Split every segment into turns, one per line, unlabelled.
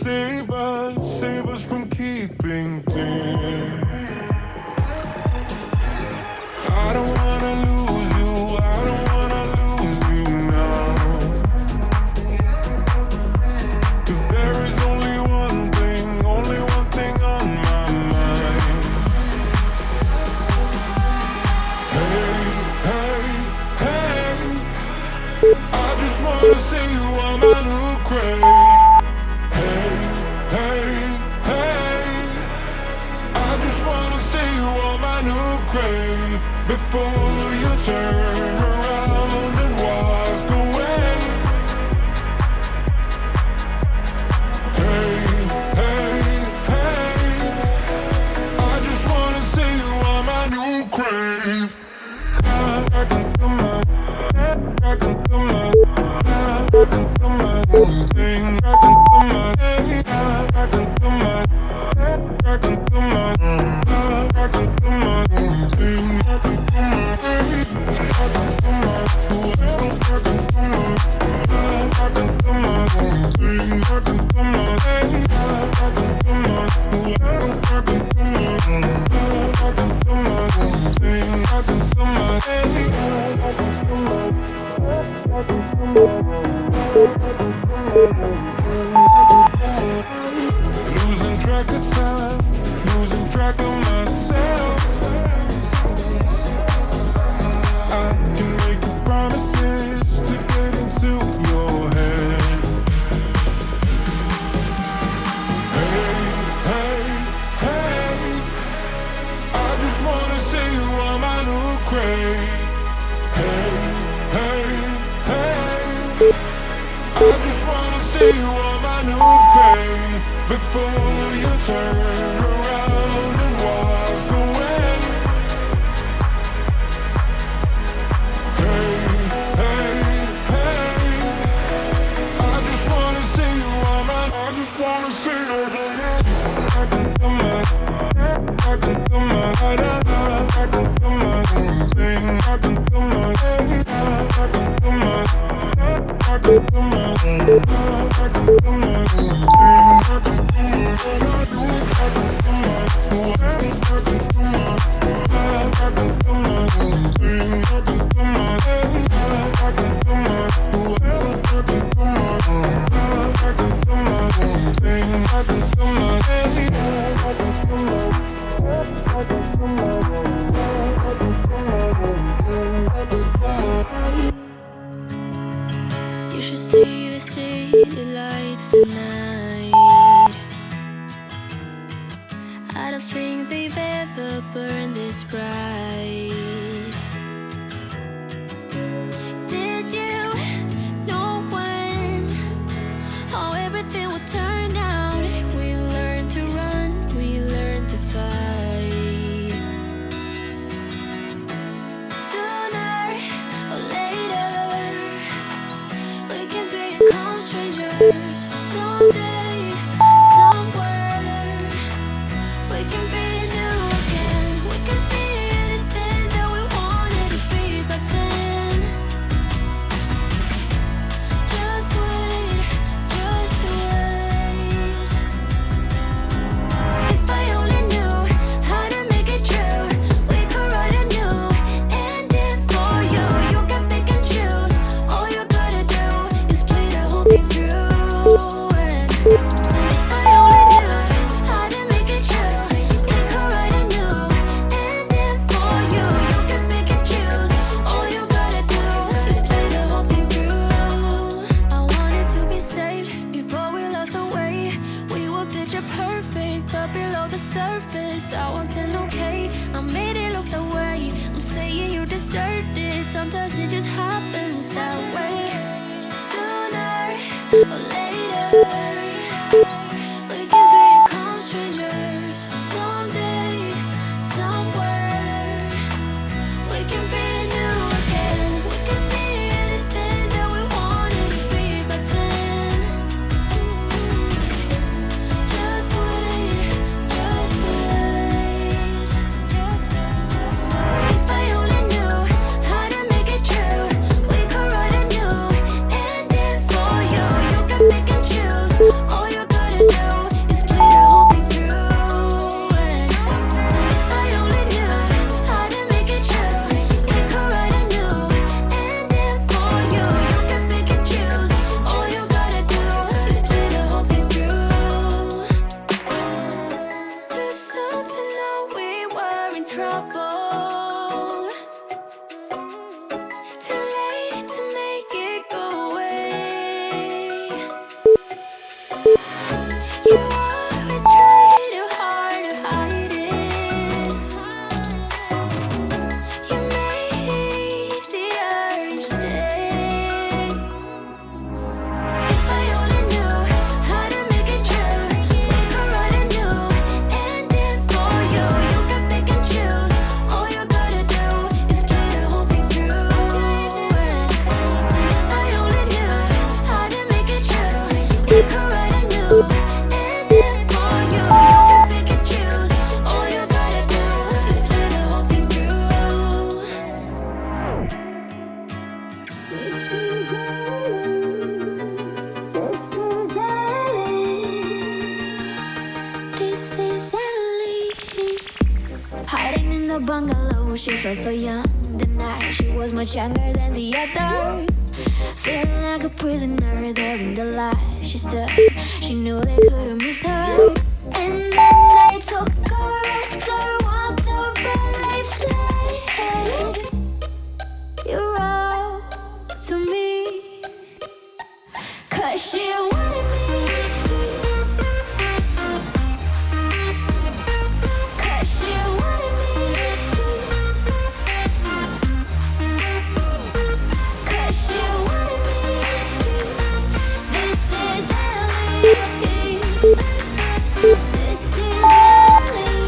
save us from keeping clean. I don't wanna lose you, I don't wanna lose you now. 'Cause there is only one thing on my mind. Hey, hey, hey, I just wanna see you on my new Crave. Hey, hey, hey, I just wanna see you on my new Crave before you turn around and walk away. Hey, hey, hey, I just wanna see you on my new Crave. I can do my own thing. I can do my I can do my I can do my I can do my own thing. I can do my I can do my I can do my I can do my own thing. I can do my I can do my I can do my I can do my own thing. I can do my losing track of time, losing track of myself. I can make promises to get into your head. Hey, hey, hey, I just wanna see you on my new Crave. Hey, hey, hey, I just wanna see you on my new Crave before you turn around and walk away. Hey, hey, hey, I just wanna see you on my, I just wanna see you on my, I can do my, I can do my, I can do my own thing. I can do my, I can do my, I can do my own, I can do my own thing. I can do my, I can do my, I can do my, I can do my own thing. I can do my, I can do my, I can do my own, I can do my own thing. I can do my, I can do my, I can do my own, I can do my own thing. I can do my.
You should see the city lights tonight. I don't think they've ever burned this bright. Did you know when how everything would turn out? We learned to run, we learned to fight. Sooner or later we can become strangers. Someday, somewhere, we can be new again. We can be anything that we wanted to be back then. Just wait, just wait. If I only knew how to make it true, we could write a new ending for you. You can pick and choose. All you gotta do is play the whole thing through. And if I only knew how to make it true, we could write a new ending for you. You can pick and choose. All you gotta do is play the whole thing through. I wanted to be saved before we lost our way. We were picture perfect, but below the surface, I wasn't okay. I made it look that way. I'm saying you deserved it. Sometimes it just happens that way. Sooner or later, we can become strangers. Someday, somewhere, we can be new again. We can be anything that we wanted to be back then. Just wait, just wait. If I only knew how to make it true, we could write a new ending for you. You can pick and choose. Too late to make it go away. You always try too hard to hide it. You made it easier each day. If I only knew how to make it true, we could write a new ending for you. You can pick and choose. All you gotta do is play the whole thing through. If I only knew how to make it true, we could write a new ending for you. You can pick and choose. All you gotta do is play the whole thing through. This is AnnaLee. Hiding in the bungalow, she felt so young. The night she was much younger than the other. Feeling like a prisoner there in the light. She stood, she knew they couldn't miss her. And then they took her as her, walked over life late. You wrote to me, 'cause she wanted me. 'Cause she wanted me. 'Cause she wanted me. This is AnnaLee. This is AnnaLee.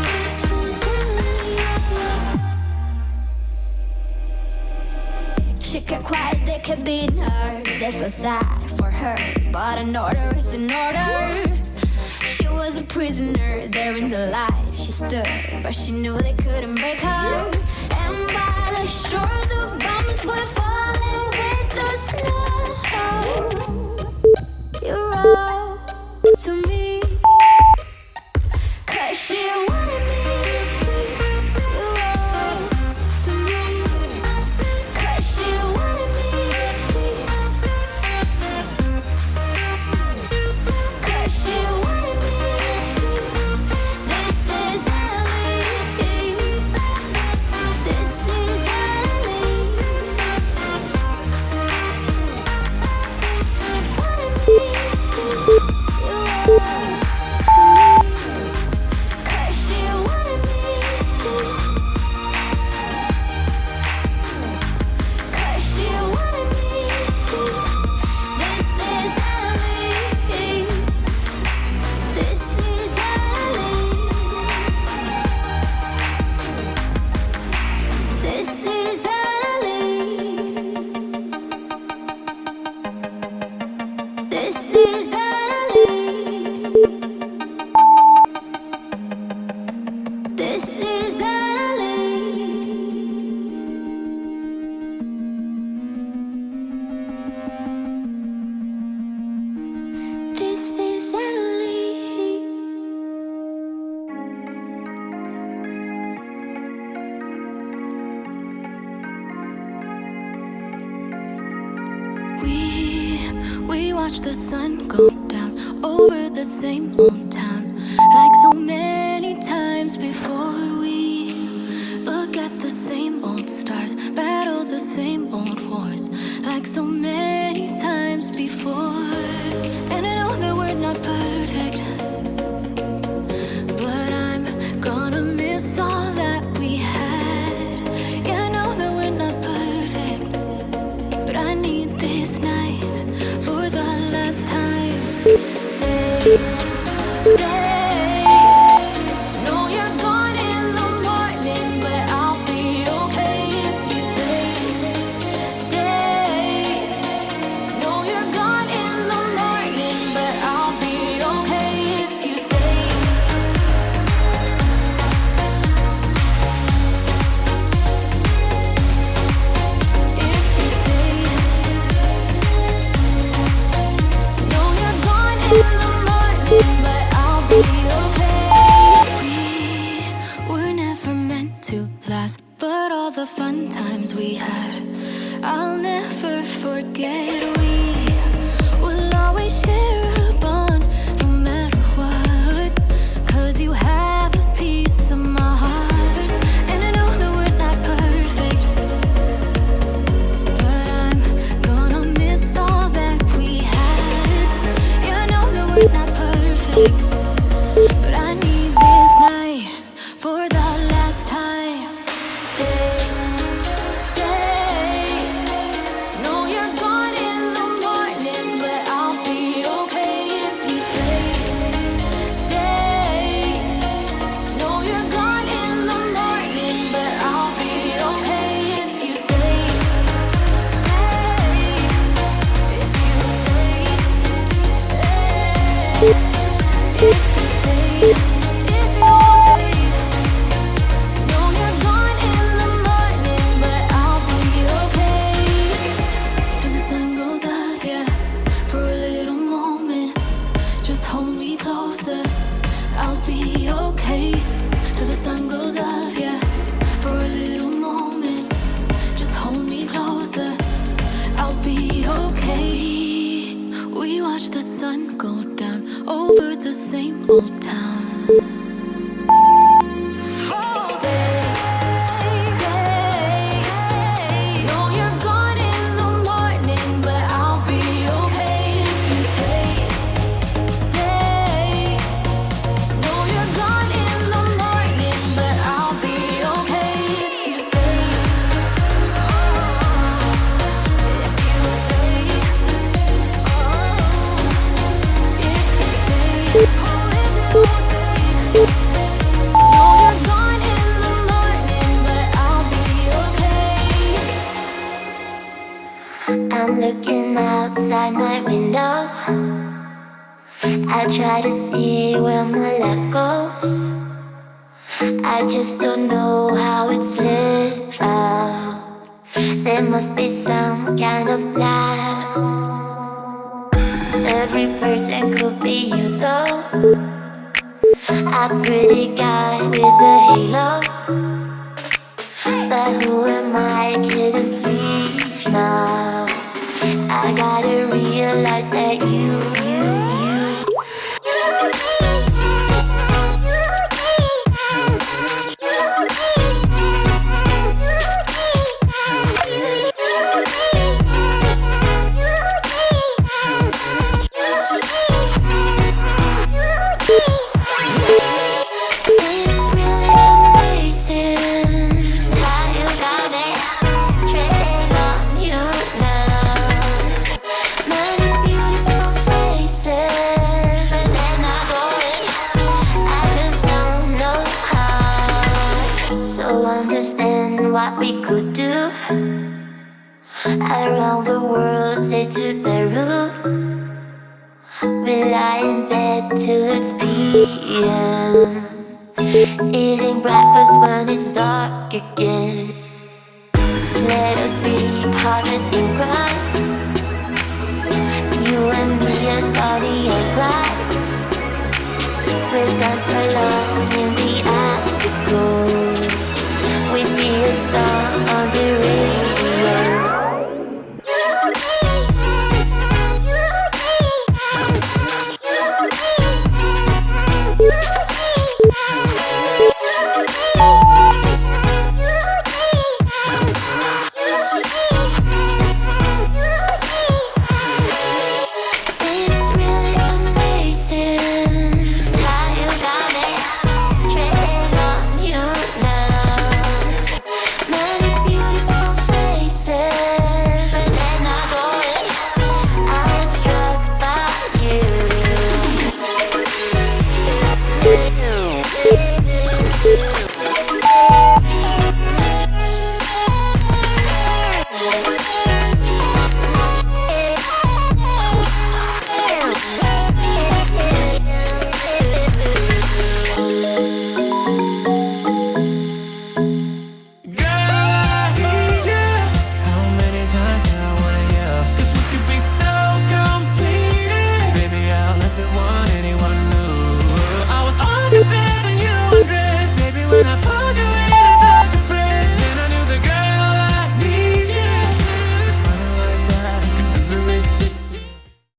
This is AnnaLee. She kept quiet, they kept beating her. They felt sad for her, but an order is an order. She was a prisoner there in the light. She stood, but she knew they couldn't break her. And by the shore, the bombs were falling with the snow. You wrote to me, 'cause she wanted me. You wrote to me, 'cause she wanted me. 'Cause she wanted me. This is AnnaLee. This is AnnaLee. Wanted me. You wrote to me, 'cause she wanted me. 'Cause she wanted me. This is AnnaLee. This is AnnaLee. This is AnnaLee. This is AnnaLee. This is AnnaLee. This is AnnaLee. We watch the sun go down over the same old town, like so many times before. We look at the same old stars, battle the same old wars, like so many times before. And I know that we're not perfect, but I'm gonna miss all that we had. Yeah, I know that we're not perfect, but I need this night for the last time. Stay, stay. Know you're gone in the morning, but I'll be okay if you stay. Stay. Know you're gone in the morning, but I'll be okay if you stay. If you stay. Know you're gone in the morning, but I'll be okay. We were never meant to last, but all the fun times we had, I'll never forget. We will always share a bond, no matter what, 'cause you have a piece of my Old Town. Stay, stay. Know you're gone in the morning, but I'll be okay if you stay, stay. Know you're gone in the morning, but I'll be okay if you stay. If you stay, if you stay, if you stay. Know you're gone in the morning, but I'll be okay. I'm looking outside my window. I try to see where my luck goes. I just don't know how it slips out. There must be some kind of plan. Every person could be you though. A pretty guy with a halo. But who am I kidding, please now? I gotta realize that you It's really amazing how you got me tripping on you now. Many beautiful faces, but they're not going. I just don't know how. So understand what we could do. Around the world, say to Peru. We lie in bed till it's PM. Eating breakfast when it's dark again. Let us be partners in crime. You and me as Bonnie and Clyde. We've done so long.